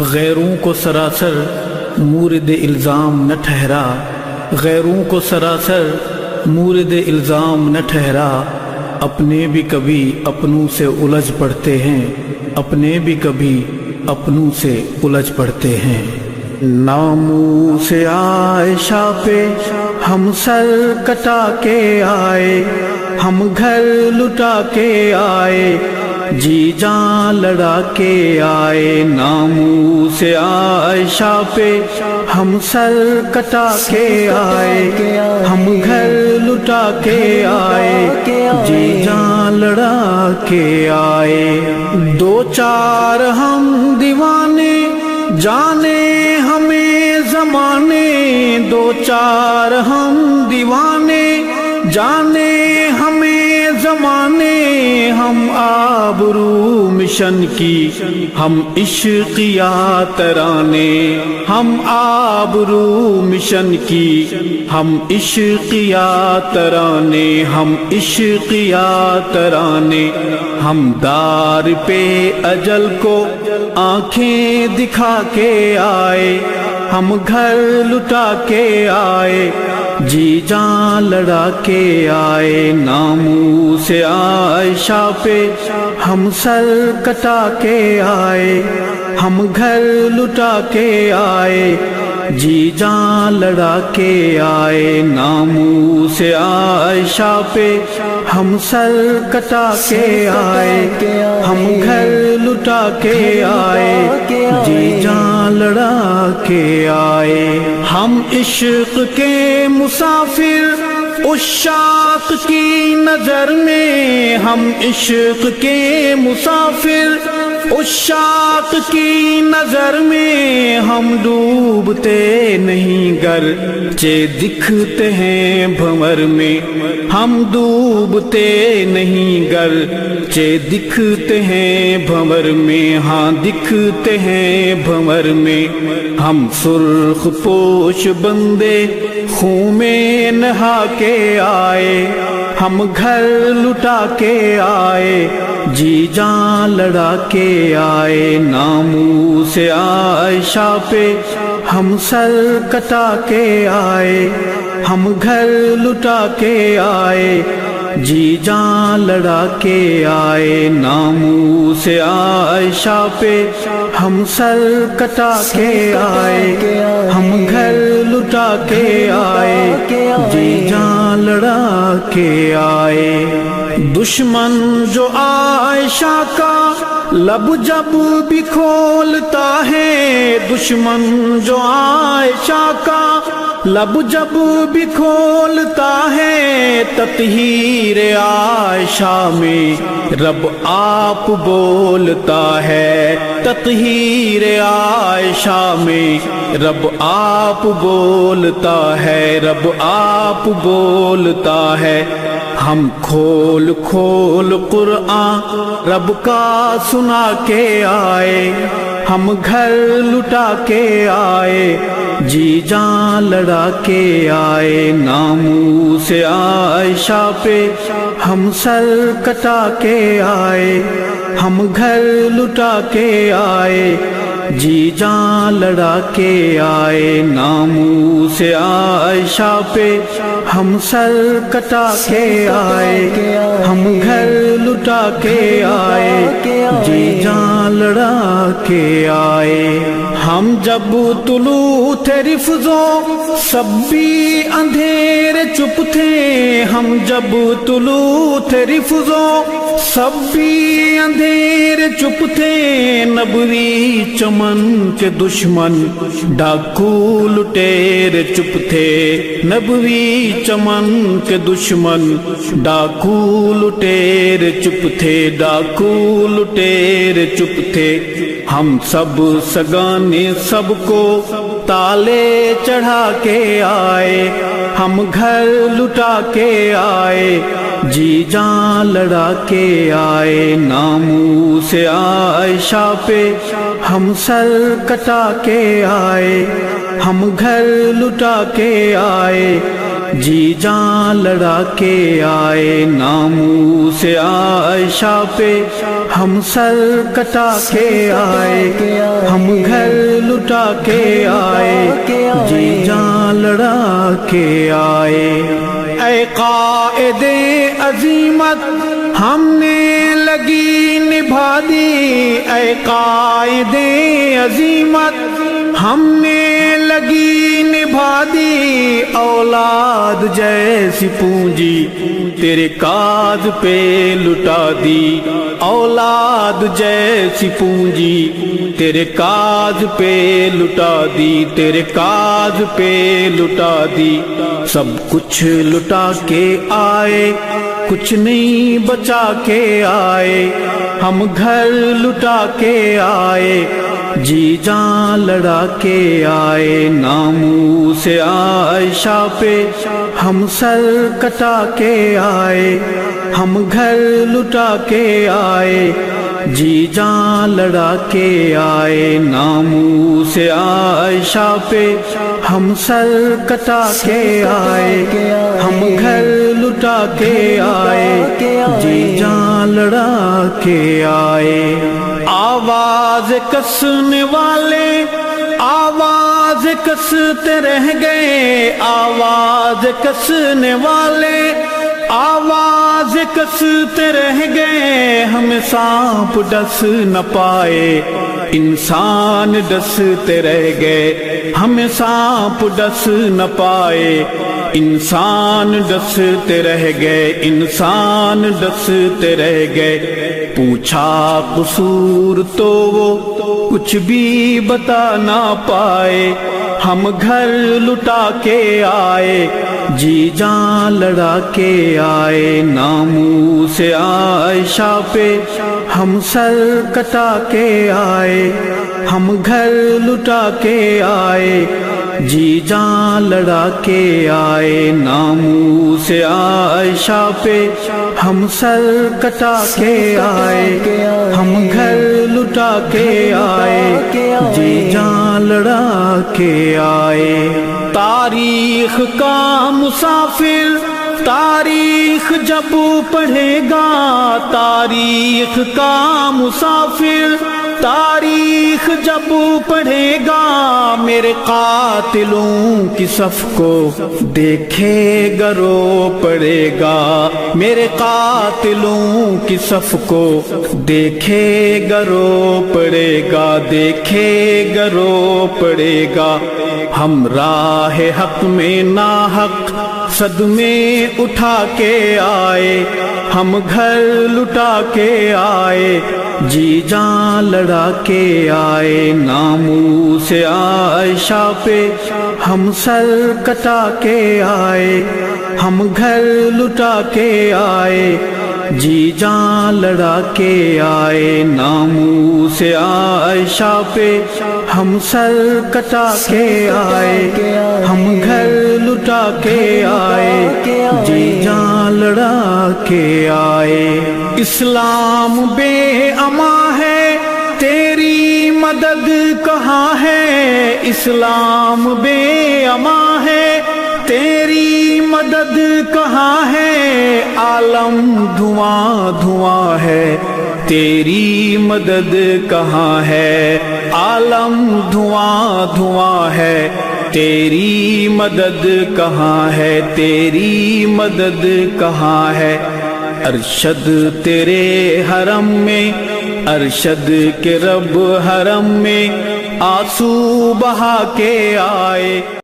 غیروں کو سراسر مورد الزام نہ ٹھہرا، غیروں کو سراسر مورد الزام نہ ٹھہرا، اپنے بھی کبھی اپنوں سے الجھ پڑتے ہیں، اپنے بھی کبھی اپنوں سے الجھ پڑتے ہیں۔ ناموس عائشہ پہ ہم سر کٹا کے آئے، ہم گھر لٹا کے آئے، جی جان لڑا کے آئے۔ ناموس عائشہ پہ ہم سر کٹا کے آئے، ہم گھر لٹا کے آئے، جی جان لڑا کے آئے۔ دو چار ہم دیوانے جانے ہمیں زمانے، دو چار ہم دیوانے جانے ہمیں زمانے، ہم آبرو مشن کی ہم عشقیہ ترانے، ہم آبرو مشن کی ہم عشقیہ ترانے، ہم عشقیہ ترانے، ہم دار پہ اجل کو آنکھیں دکھا کے آئے، ہم گھر لٹا کے آئے، جی جان لڑا کے آئے۔ ناموس عائشہ پہ ہم سر کٹا کے آئے، ہم گھر لٹا کے آئے، جی جان لڑا کے آئے۔ ناموس عائشہ پہ ہم سر کٹا کے آئے، ہم گھر لٹا کے آئے، جی جان لڑا کے آئے۔ ہم عشق کے مسافر عشاق کی نظر میں، ہم عشق کے مسافر عشاق کی نظر میں، ہم ڈوبتے نہیں گرچہ دکھتے ہیں بھنور میں، ہم ڈوبتے نہیں گرچہ دکھتے ہیں بھنور میں، ہاں دکھتے ہیں بھنور میں۔ ہم سرخ پوش بندے خون میں نہا کے آئے، ہم گھر لٹا کے آئے، جی جان لڑا کے آئے۔ ناموس عائشہ پہ ہم سر کٹا کے آئے، ہم گھر لٹا کے آئے، جی جان لڑا کے آئے۔ ناموس عائشہ پہ ہم سر کٹا کے آئے، ہم گھر لٹا کے آئے، جی جان لڑا کے آئے۔ دشمن جو عائشہ کا لب جب بھی کھولتا ہے، دشمن جو عائشہ کا لب جب بھی کھولتا ہے، تطہیر عائشہ میں رب آپ بولتا ہے، تطہیر عائشہ میں رب آپ بولتا ہے، رب آپ بولتا ہے۔ ہم کھول کھول قرآن رب کا سنا کے آئے، ہم گھر لٹا کے آئے، جی جان لڑا کے آئے۔ ناموس عائشہ پہ ہم سر کٹا کے آئے، ہم گھر لٹا کے آئے، جی جان لڑا کے آئے۔ ناموس عائشہ پہ ہم سر کٹا کے آئے، ہم گھر لٹا کے آئے، جی جان لڑا کے آئے۔ ہم جب طلوع تھے رفضوں سب بھی اندھیرے چپ تھے، ہم جب طلوع تھے رفضوں سب بھی اندھیرے چپ تھے، نبوی چمن کے دشمن ڈاکو لٹیرے چپ تھے، نبوی چمن کے دشمن ڈاکو لٹیرے چپ تھے، ڈاکو لٹیرے چپ تھے۔ ہم سب سگانے سب کو تالے چڑھا کے آئے، ہم گھر لٹا کے آئے، جی جان لڑا کے آئے۔ ناموس عائشہ پہ ہم سر کٹا کے آئے، ہم گھر لٹا کے آئے، جی جان لڑا کے آئے۔ ناموس عائشہ پہ ہم سر کٹا کے آئے، ہم گھر لٹا کے آئے، جی جان لڑا کے آئے۔ اے قائد عظیمت ہم نے لگی نبھا دی، اے قائد عظیمت ہم نے لگی نبھا دی، اولاد جیسی پونجی تیرے کاج پہ لٹا دی، اولاد جیسی پونجی تیرے کاج پہ لٹا دی، تیرے کاج پہ لٹا دی۔ سب کچھ لٹا کے آئے، کچھ نہیں بچا کے آئے، ہم گھر لٹا کے آئے، جی جان لڑا کے آئے۔ ناموس عائشہ پہ ہم سر کٹا کے آئے، ہم گھر لٹا کے آئے، جی جان لڑا کے آئے۔ ناموس عائشہ پہ ہم سر کٹا کے آئے، ہم گھر لٹا کے آئے، جی جان لڑا کے آئے۔ آواز کسنے والے آواز کستے رہ گئے، آواز کسنے والے آواز کستے رہ گئے، ہمیں سانپ ڈس نہ پائے، انسان ڈستے رہ گئے، ہمیں سانپ ڈس نہ پائے، انسان ڈستے رہ گئے، انسان ڈستے رہ گئے۔ پوچھا قصور تو وہ کچھ بھی بتا نہ پائے، ہم گھر لٹا کے آئے، جی جان لڑا کے آئے۔ ناموس عائشہ پہ ہم سر کٹا کے آئے، ہم گھر لٹا کے آئے، جی جان لڑا کے آئے۔ ناموس عائشہ پہ ہم سر کٹا کے آئے، ہم گھر لٹا کے آئے، جی جان لڑا کے آئے۔ تاریخ کا مسافر تاریخ جب پڑھے گا، تاریخ کا مسافر تاریخ جب پڑھے گا، میرے قاتلوں کی صف کو دیکھے گا رو پڑے گا، میرے قاتلوں کی صف کو دیکھے گا رو پڑے گا، دیکھے گا رو پڑے گا۔ ہم راہ حق میں ناحق صدمے اٹھا کے آئے، ہم گھر لٹا کے آئے، جی جان لڑا کے آئے۔ ناموس عائشہ پہ ہم سر کٹا کے آئے، ہم گھر لٹا کے آئے، جی جان لڑا کے آئے۔ ناموس عائشہ پہ ہم سر کٹا کے آئے، ہم گھر لٹا کے آئے، جی جان لڑا کے آئے۔ اسلام بے امان ہے، تیری مدد کہاں ہے، اسلام بے امان ہے، تیری مدد کہاں ہے، عالم دھواں دھواں ہے، تیری مدد کہاں ہے، عالم دھواں دھواں ہے، تیری مدد کہاں ہے، تیری مدد کہاں ہے۔ ارشد تیرے حرم میں، ارشد کے رب حرم میں آنسو بہا کے آئے۔